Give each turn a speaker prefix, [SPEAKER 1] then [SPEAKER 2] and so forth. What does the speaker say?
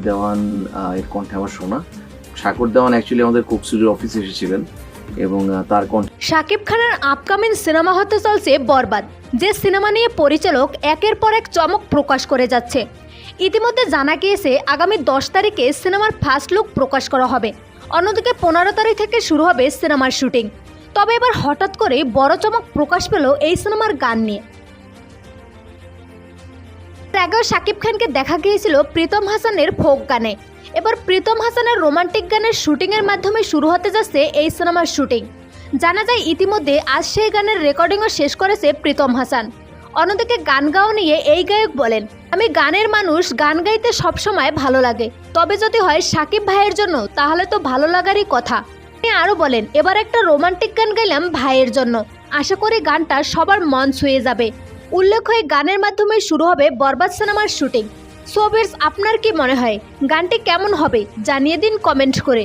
[SPEAKER 1] দেওয়ান এর কণ্ঠে আমার শোনা। শাকুর দেওয়ান অ্যাকচুয়ালি আমাদের কোক স্টুডিওর অফিসে এসেছিলেন এবং তার কণ্ঠে।
[SPEAKER 2] শাকিব খানের আপকামিং সিনেমা হতে চলছে বরবাদ, যে সিনেমা নিয়ে পরিচালক একের পর এক চমক প্রকাশ করে যাচ্ছে। ইতিমধ্যে জানা গিয়েছে আগামী 10 তারিখে সিনেমার ফার্স্ট লুক প্রকাশ করা হবে। অন্যদিকে 15 তারিখ থেকে শুরু হবে সিনেমার শুটিং। তবে এবার হঠাৎ করে বড় চমক প্রকাশ পেল এই সিনেমার গান নিয়ে। আগেও শাকিব খানকে দেখা গিয়েছিল প্রীতম হাসানের ফোক গানে। এবার প্রীতম হাসানের রোমান্টিক গানের শুটিংয়ের মাধ্যমে শুরু হতে যাচ্ছে এই সিনেমার শুটিং। জানা যায় ইতিমধ্যে আজ সেই গানের রেকর্ডিংও শেষ করেছে প্রীতম হাসান। অন্যদিকে গান গাওয়া নিয়ে এই গায়ক বলেন, আমি গানের মানুষ, গান গাইতে সবসময় ভালো লাগে, তবে যদি হয় শাকিব ভাইয়ের জন্য তাহলে তো ভালো লাগারই কথা। তিনি আরও বলেন, এবার একটা রোমান্টিক গান গাইলাম ভাইয়ের জন্য, আশা করি গানটা সবার মন ছুঁয়ে যাবে। উল্লেখ্য, এই গানের মাধ্যমে শুরু হবে বরবাদ সিনেমার শুটিং। সো ভিউয়ার্স, আপনার কি মনে হয় গানটি কেমন হবে জানিয়ে দিন কমেন্ট করে।